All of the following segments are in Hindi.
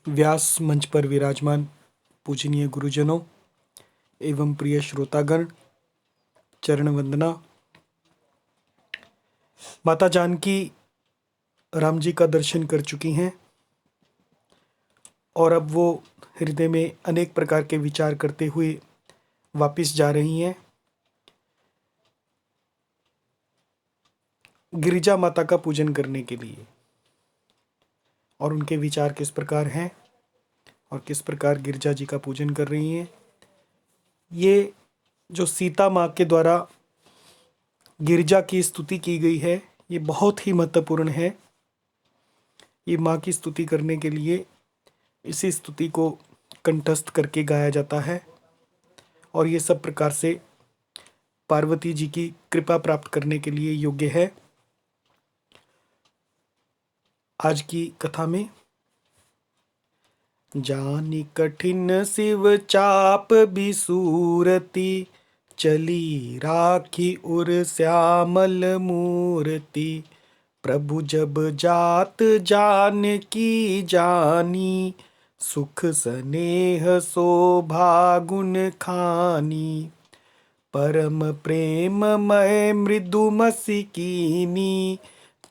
व्यास मंच पर विराजमान पूजनीय गुरुजनों एवं प्रिय श्रोतागण, चरण वंदना। माता जानकी राम जी का दर्शन कर चुकी हैं और अब वो हृदय में अनेक प्रकार के विचार करते हुए वापिस जा रही हैं गिरिजा माता का पूजन करने के लिए। और उनके विचार किस प्रकार हैं और किस प्रकार गिरिजा जी का पूजन कर रही हैं, ये जो सीता माँ के द्वारा गिरिजा की स्तुति की गई है, ये बहुत ही महत्वपूर्ण है। ये माँ की स्तुति करने के लिए इसी स्तुति को कंठस्थ करके गाया जाता है और ये सब प्रकार से पार्वती जी की कृपा प्राप्त करने के लिए योग्य है। आज की कथा में जानी कठिन शिव चाप बिसूरती, चली राखी उर श्यामल मूर्ति। प्रभु जब जात जान की जानी, सुख स्नेह शोभा गुण खानी। परम प्रेम मय मृदु मसिकीनी,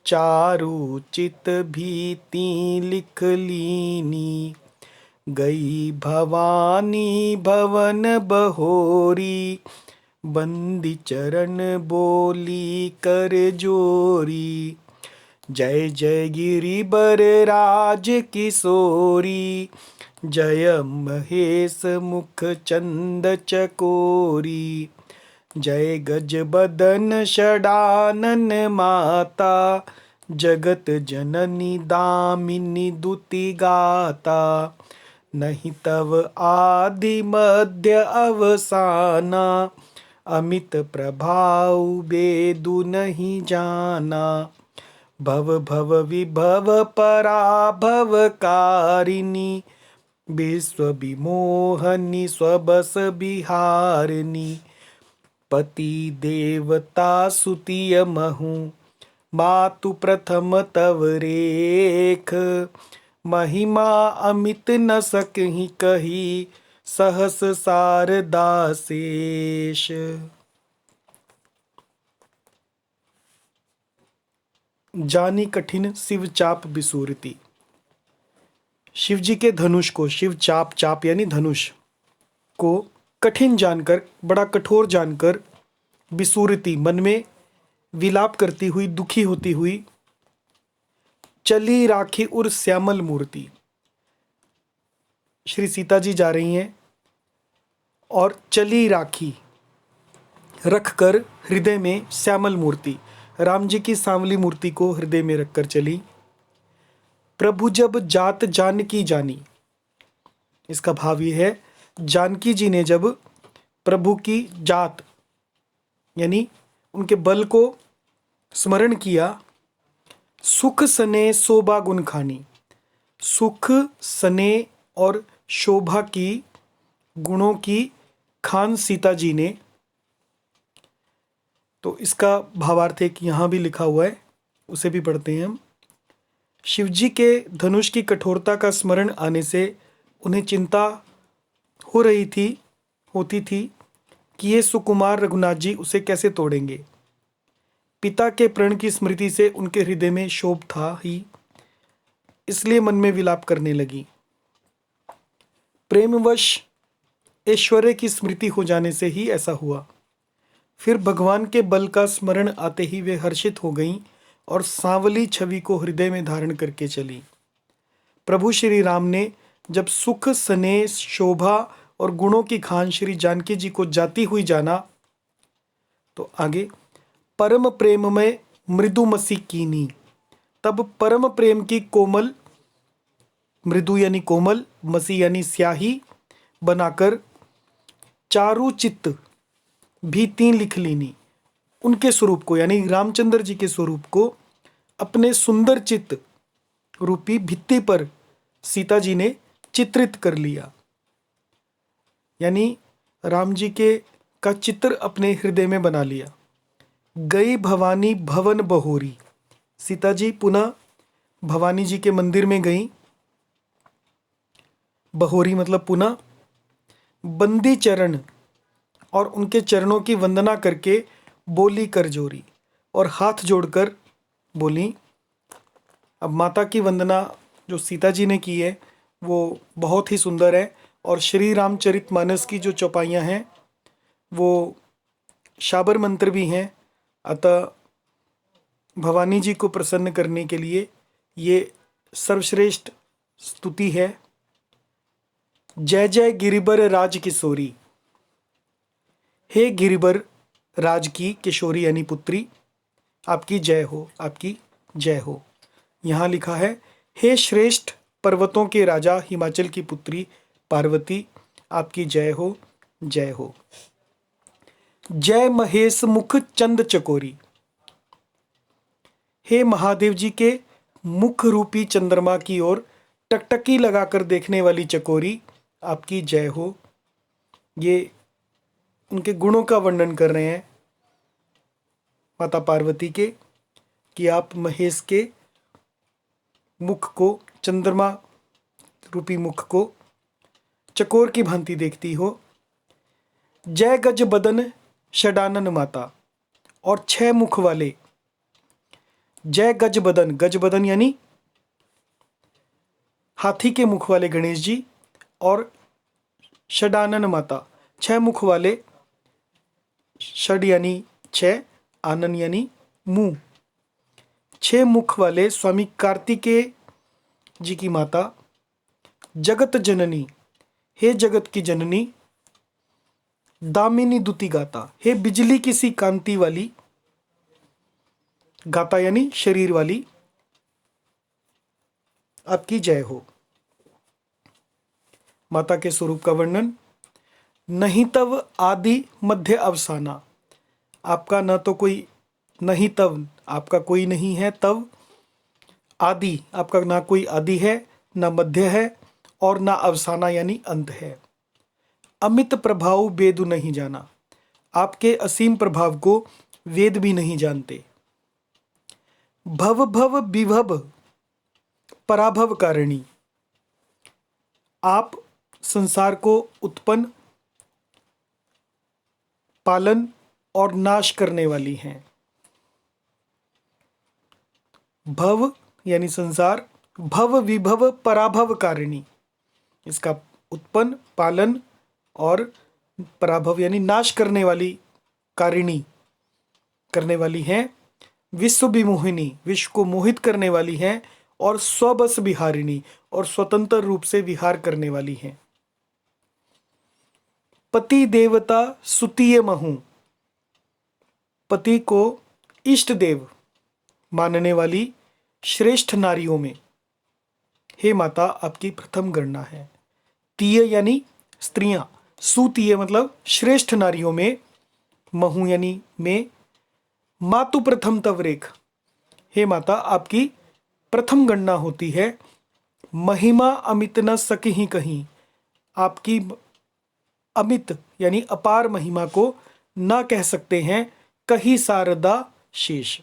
चारु चित भीति लिख लीनी। गई भवानी भवन बहोरी, बंदी चरण बोली कर जोरी। जय जय गिरिबर राज किशोरी, जय महेश मुख चंद चकोरी। जय गज बदन षडानन माता, जगत जननी दामिनी दुति गाता। नहीं तव आदि मध्य अवसाना, अमित प्रभाव बेदु नहीं जाना। भव भव विभव पराभव कारिणी, विश्व विमोहनी स्वबस बिहारिणी। पति देवता सुतिय महु, मातु प्रथम तव रेख। महिमा अमित न सकहि कही, सहस शारदा शेष। जानी कठिन शिव चाप बिसूरती। शिव जी के धनुष को, शिव चाप, चाप यानी धनुष को कठिन जानकर, बड़ा कठोर जानकर, बिसूरती मन में विलाप करती हुई, दुखी होती हुई, चली राखी उर श्यामल मूर्ति। श्री सीता जी जा रही हैं और चली राखी रखकर हृदय में श्यामल मूर्ति, राम जी की सांवली मूर्ति को हृदय में रखकर चली। प्रभु जब जात जानकी जानी, इसका भाव ये है, जानकी जी ने जब प्रभु की जात यानी उनके बल को स्मरण किया, सुख सने शोभा गुण खानी। सुख सने और शोभा की, गुणों की खान सीता जी ने। तो इसका भावार्थ है कि यहाँ भी लिखा हुआ है, उसे भी पढ़ते हैं हम। शिव जी के धनुष की कठोरता का स्मरण आने से उन्हें चिंता हो रही थी, होती थी कि ये सुकुमार रघुनाथ जी उसे कैसे तोड़ेंगे। पिता के प्रण की स्मृति से उनके हृदय में शोभ था ही, इसलिए मन में विलाप करने लगी। प्रेमवश ऐश्वर्य की स्मृति हो जाने से ही ऐसा हुआ। फिर भगवान के बल का स्मरण आते ही वे हर्षित हो गईं और सांवली छवि को हृदय में धारण करके चली। प्रभु श्री राम ने जब सुख स्नेह शोभा और गुणों की खान श्री जानकी जी को जाती हुई जाना, तो आगे परम प्रेम में मृदु मसी कीनी। तब परम प्रेम की कोमल, मृदु यानी कोमल, मसी यानी स्याही बनाकर चारु चित्त भीति लिख लीनी। उनके स्वरूप को यानी रामचंद्र जी के स्वरूप को अपने सुंदर चित्त रूपी भित्ति पर सीता जी ने चित्रित कर लिया। यानी राम जी के का चित्र अपने हृदय में बना लिया। गई भवानी भवन बहोरी। सीता जी पुनः भवानी जी के मंदिर में गईं बहोरी मतलब पुनः, बंदी चरण और उनके चरणों की वंदना करके बोली कर जोरी, और हाथ जोड़कर बोली। अब माता की वंदना जो सीता जी ने की है वो बहुत ही सुंदर है, और श्री रामचरितमानस की जो चौपाइयाँ हैं वो शाबर मंत्र भी हैं। अतः भवानी जी को प्रसन्न करने के लिए ये सर्वश्रेष्ठ स्तुति है। जय जय गिरिबर राज किशोरी, हे गिरिबर राज की किशोरी यानी पुत्री, आपकी जय हो, आपकी जय हो। यहाँ लिखा है, हे श्रेष्ठ पर्वतों के राजा हिमाचल की पुत्री पार्वती, आपकी जय हो, जय हो। जय महेश मुख चंद चकोरी, हे महादेव जी के मुख रूपी चंद्रमा की ओर टकटकी लगाकर देखने वाली चकोरी, आपकी जय हो। ये उनके गुणों का वर्णन कर रहे हैं माता पार्वती के, कि आप महेश के मुख को, चंद्रमा रूपी मुख को चकोर की भांति देखती हो। जय गज बदन षडानन माता, और 6 मुख वाले। जय गज बदन, गज बदन यानी हाथी के मुख वाले गणेश जी, और षडानन माता 6 मुख वाले। षड यानी 6, आनन यानी मुंह, 6 मुख वाले स्वामी कार्तिकेय जी की माता। जगत जननी, हे जगत की जननी। दामिनी दुति गाता, हे बिजली की सी कांति वाली। गाता यानी शरीर वाली, आपकी जय हो। माता के स्वरूप का वर्णन, नहीं तव आदि मध्य अवसाना, आपका न तो कोई, नहीं तव आपका कोई नहीं है, तव आदि आपका ना कोई आदि है, ना मध्य है, और ना अवसाना यानी अंत है। अमित प्रभाव वेद नहीं जाना, आपके असीम प्रभाव को वेद भी नहीं जानते। भव भव विभव पराभव कारिणी, आप संसार को उत्पन्न, पालन और नाश करने वाली हैं। भव यानी संसार, भव विभव पराभव कारिणी, इसका उत्पन्न, पालन और पराभव यानी नाश करने वाली, कारिणी करने वाली हैं। विश्व विमोहिनी, विश्व को मोहित करने वाली हैं। और स्वबस विहारिणी, और स्वतंत्र रूप से विहार करने वाली हैं। पति देवता सुतीय महु, पति को इष्ट देव मानने वाली श्रेष्ठ नारियों में हे माता आपकी प्रथम गणना है। तीय यानी स्त्रियां, सुतीय मतलब श्रेष्ठ नारियों में, महु यानी में। मातु प्रथम तवरेख, हे माता आपकी प्रथम गणना होती है। महिमा अमित न सकी कहीं, आपकी अमित यानी अपार महिमा को न कह सकते हैं कहीं शारदा शेष।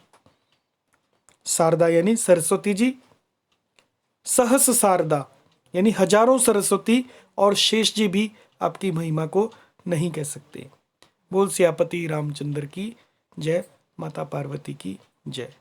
शारदा यानी सरस्वती जी, सहस शारदा यानी हजारों सरस्वती, और शेष जी भी आपकी महिमा को नहीं कह सकते। बोल सियापति रामचंद्र की जय, माता पार्वती की जय।